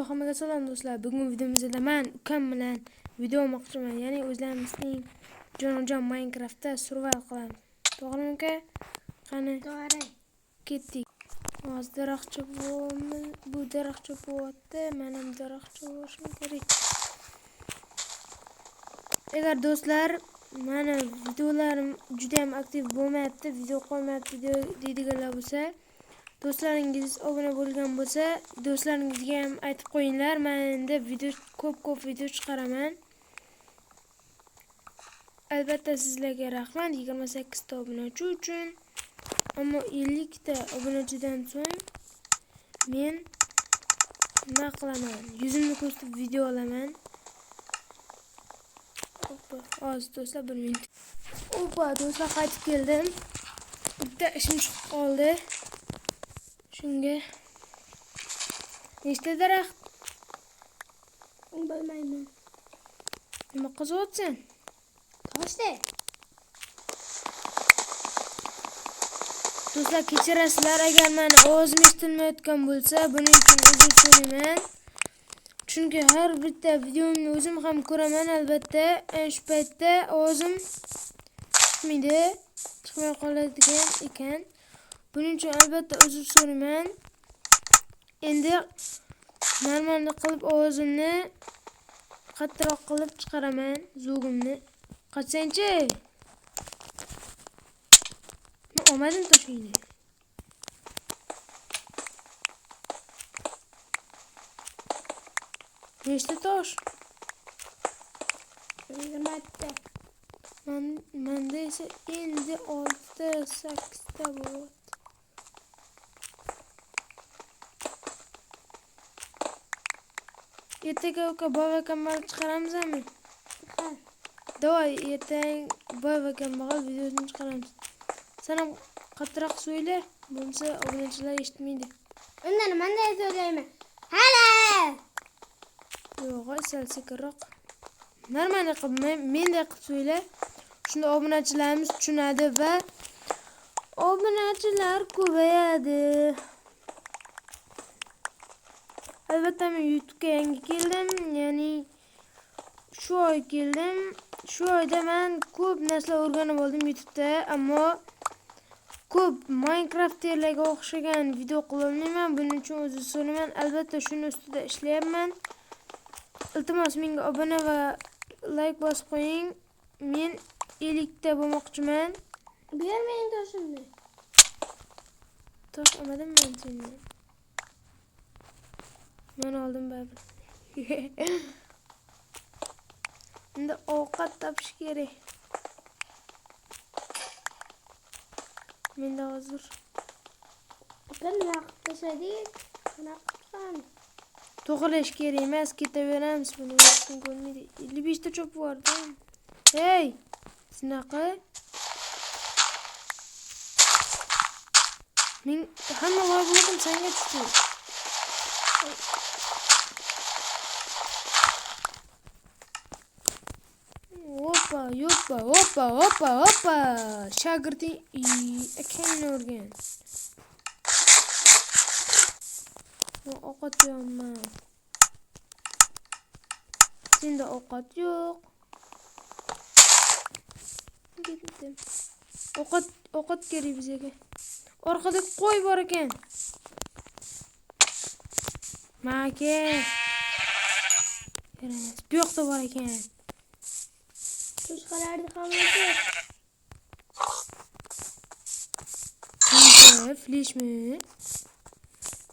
Hammaga salom do'stlar. Bugun videomizda men ukam bilan video olmoqchiman. Ya'ni o'zlarimizning jonajon Minecraftda survival qilamiz. To'g'rimi uka? Qani? To'g'ri. Ketdik. Hozir daraxtchi bu daraxtchi bo'lyapti. Men ham daraxtchi bo'lishim kerak. Agar do'stlar meni videolarim juda ham aktiv bo'lmayapti, video qo'ymayapti deydiganlar bo'lsa, do'stlaringiz obuna bo'lgan bo'lsa, do'stlaringizga ham aytib qo'yinglar. Men endi ko'p video chiqaraman. Albatta sizlarga rahmat 28 ta obunachi uchun. Ammo 50 ta obunachidan so'ng men nima qilaman? Yuzimni ko'rsatib video olaman. Hozir do'stlar 1 minut. Opa, do'stlar qaytib keldim. Bitta ishim chiqib qoldi. Shunga nechta daraxt? Bilmayman. Nima qizyapsan? Toshda. Do'stlar kechirasizlar agar meni ovozim eshitilmayotgan bo'lsa, buning uchun uzr so'rayman. Chunki har bitta videomni o'zim ham ko'raman, albatta. Shu paytda ovozim chiqmay qoladigan ekan. Buning uchun albatta uzr so'rayman. Endi normalni qilib ovozimni qattiqroq qilib chiqaraman, zo'gimni. Qachonchi? Men olmadim toshingni. Nechta tosh? 20 ta. Menda esa endi 6-8 ta bor. Ertaga uka boy va kambag'al chiqaramizmi? Ha. Davay, ertaga boy va kambag'al videosini chiqaramiz. Sen ham qattiqroq so'yla, bo'lsa obunachilar eshitmaydi. Undan menday so'ylayman. Hala! Yo'q, sal sekinroq. Normal qilib, menday qilib so'yla. Shunda obunachilarimiz tushunadi va obunachilar ko'payadi. Albatta men YouTube'ga yangi keldim, ya'ni shu oy keldim. Shu oyda men ko'p narsa o'rganib oldim YouTube'da, ammo ko'p Minecraft'larga o'xshagan video qila olmayman. Buning uchun o'zim so'rayman. Albatta shuni ustida ishlayapman. Iltimos menga obuna va like bosib qo'ying. Men 50 ta bo'lmoqchiman. Ber mening toshimni. Tosh olmadim men sendan. Men oldim baribir. Endi ovqat topish kerak. Menda hozir Qani vaqt tashadik. Qana qilamiz. to'g'rilash kerak emas, ketaveramiz buni o'tsin ko'rmaydi. 55 ta cho'p bor-da. Hey, sinaqa? Men hamma voy bo'ldim, senga tushdi. Hoppa. Shogirding ekanini o'rgan. Ovqat yo'qmi? Senda ovqat yo'q. Ketdim. Ovqat kerak bizga. Orqada qo'y bor ekan. Maka. Bu yoqda bor ekan. Toshqalarni hammasi. Fleshmi?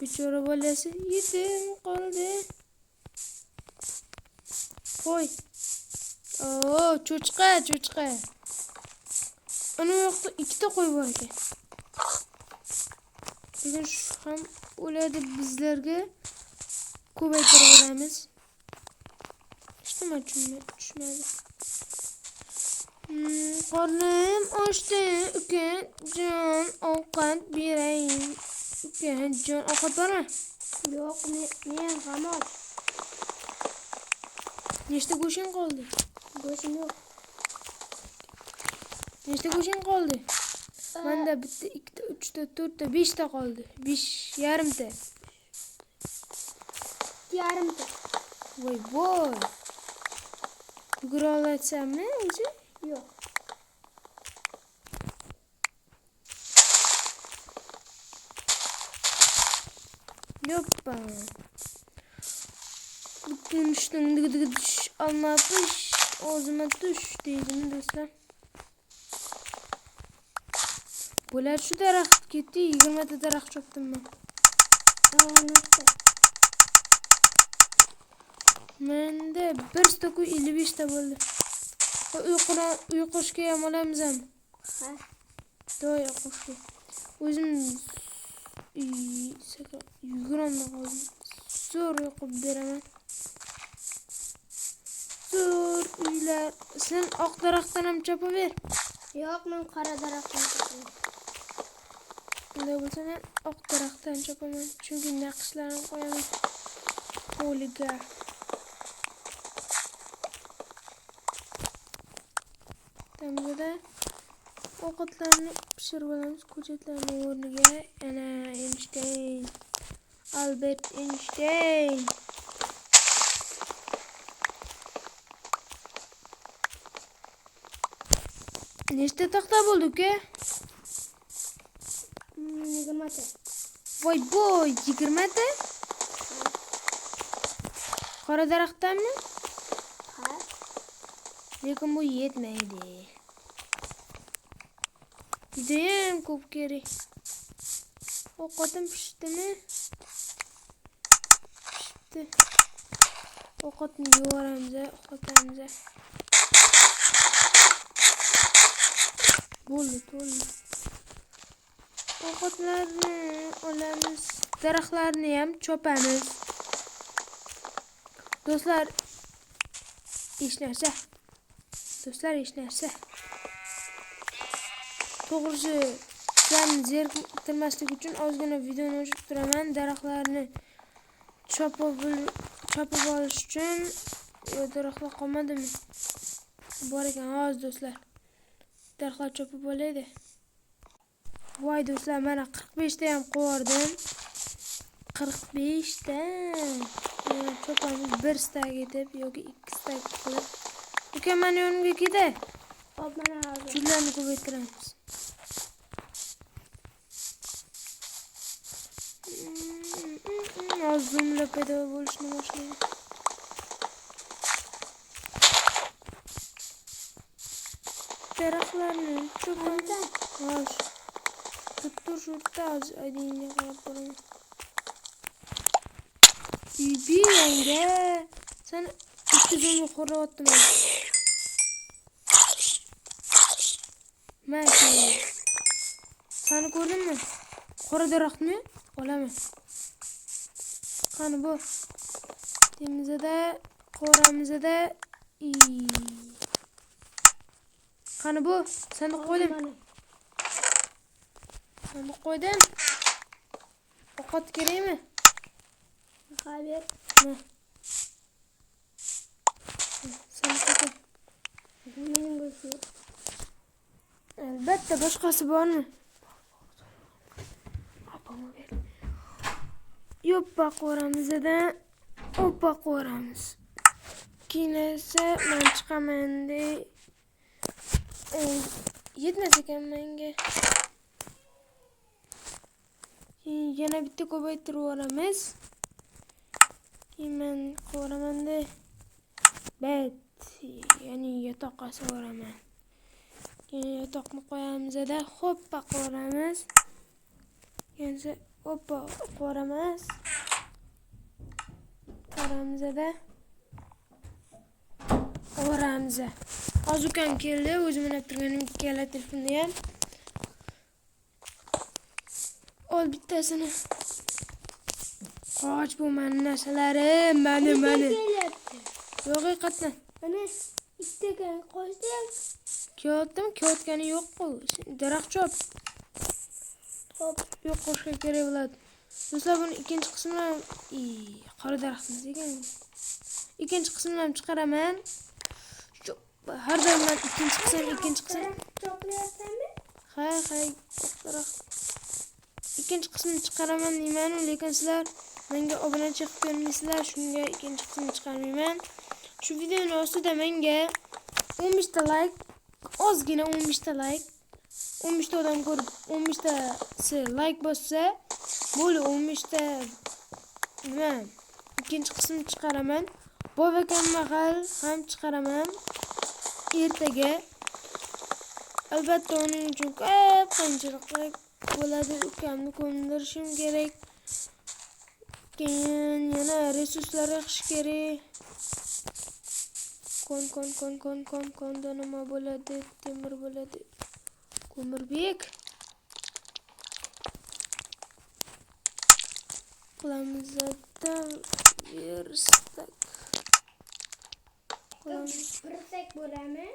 Bichora bolasi yetim qoldi. Qo'y. Cho'chqa. Ana yoqda 2 ta qo'y bor ekan. Bugun shu ham o'ladi bizlarga. Ko'paytirib olamiz. Hech nima tushmadi. Qornim ochdi, ukajon, ovqat berayin. Ukajon, ovqat bormi? Yo'q, men g'amoz. Nechta go'shing qoldi? Go'shim yo'q. Nechta go'shing qoldi? Menda bitta, 2 ta, 3 ta, 4 ta, 5 ta qoldi. 5,5 ta. yarimta. Voy. Yugura olasanmi o'zi? Yo'q. Yoppa. Butun üstün dıgıdıgı düş. Alma pış. Ağzıma düş dedim dostlar. Bular şu daraxt ketdi. 20 ta daraxt chopdim men. Mende 1 stoku 55 ta bo'ldi. Uyqushga ham olamiz ham. Ha. Do'y uyqushga. O'zim 20 da qoldim. Zo'r uyqu beraman. Zo'r uylar. Sen oq daraxtdan ham chopaver. Yo'q, men qora daraxtdan chopaman. Unday bo'lsa men oq daraxtdan chopaman. Chunki naqshlarni qo'yaman. Qo'liga. Tamizada ovqatlarni pishirib olamiz. Ko'chatlarning o'rniga ana Einstein. Albert Einstein. Nechta taxta bo'ldi uka? 20 ta. Voy, 20 ta? Qora daraxtdanmi? Ha. Lekin bu yetmaydi. Judayam ko'p kerak. Ovqatim pishdimi? Pishdi. Ovqatni yuvoramiz, ovqatamiz. Bo'ldi, to'ldi. Ovqatlarni olamiz, daraxtlarni ham chopamiz. Do'stlar, hech narsa. To'g'risi, sizlarni zeriktirmaslik uchun ozgina videoni o'chirib turaman. Daraxtlarni chopib olish uchun. Daraxtlar qolmadimi? Bor ekan, hozir do'stlar. Daraxtlar chopib olaydi. Voy do'stlar, mana 45 ta ham qo'yardim. 45 ta. Chopamiz 1 stak etib yoki 2 stak qilib. Uka, mana yonimga keldi. Hop, mana hozir. Gullarni ko'paytiramiz. Hozir zoomlar paydo bo'lishni boshlaydi. Daraxtlarni chopamiz. Hozir. Tur shurta hozir aydinga qarab qo'yaman. Bibi yanga, sen 2 zoomni qo'rayaptimi? Mana seni ko'rdimmi? Qora daraxtni olaman. Qani bu? Temizada, qoramizada. Qani bu? Seni qo'ydim. Seni qo'ydim. Ovqat kerakmi? Xabar. Seni qo'ydim. Mening bo'lsa. Albatta, boshqasi bormi? Yoppa qo'ramizda, oppa qo'ramiz. Keyin esa men chiqaman de. Yetmas ekan menga. Yana bitta ko'paytirib yuboramiz. Keyin men qo'raman de. Ya'ni yotoqqa so'raman. Keyin yotoqni qo'yamiz-da, hoppa qo'ramiz. Keyin hoppa qo'ramiz. Qo'ramiz-da. Qo'ramiz. Hozir ukam keldi, o'zim o'ynab turganim ikkala telefonni ham. Ol bittasini. Qoch bu meni narsalarim, meni. Yo'q, haqiqatan. Mana ikkitaga qo'shdim. Kiyotgani yo'q-ku. Daraxt chop. Hop, Yo'q, qo'shga kerak bo'ladi. Do'stlar, buni ikkinchi qismini qora daraxtimiz ekan. Ikkinchi qismini ham chiqaraman. Har doim men ikkinchi qism. choplayapsanmi? Ha, daraxt. Ikkinchi qismini chiqaraman deyman, lekin sizlar menga obunachi qilib bermaysizlar, shunga ikkinchi qismini chiqarmayman. Shu videoni ostida menga 15 ta like, ozgina 15 ta like, 15 ta odam ko'rib 15 tasi like bossa, bo'ldi 15 ta nima ikkinchi qismini chiqaraman. Bob akam mahal ham chiqaraman ertaga. Albatta uning uchun ko'p qiyinchiliklar bo'ladi. Ukamni ko'ndirishim kerak. Keyin yana resurslar yig'ish kerak. Konda nima bo'ladi? Temir bo'ladi. Ko'mirbek. Qilamiz verstak. Birsak bo'lami?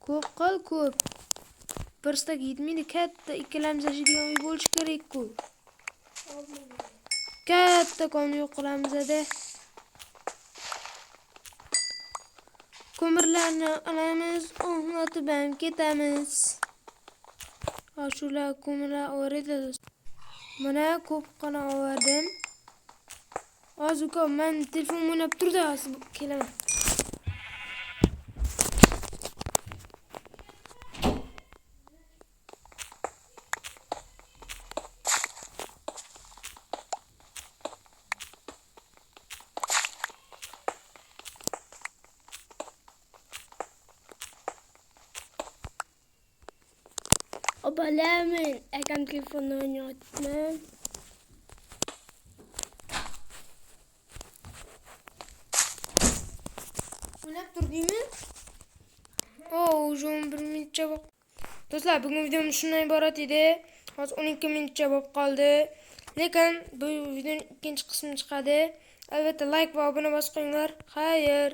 Ko'p qil, ko'p. Bir stak yetmaydi, katta ikkalamiz yashaydigan uy bo'lishi kerak-ku. Katta kon yo'q qilamiz-da. Ko'mirlarni olamiz, o'g'latib ham ketamiz. Shular ko'mirlar o'rida. Mana ko'p qana oldim. Hozir men telefon o'ynab turdi, hozir kelaman. Obalamen, akam telefonda o'ynayapman. O'ynab turdingmi? Уже 11 minutcha bo'lib. Do'stlar, bugun videomiz shundan iborat edi. Hozir 12 minutcha bo'lib qoldi. Lekin bu videoning ikkinchi qismi chiqadi. Albatta like va obuna bosib qo'yinglar. Xayr.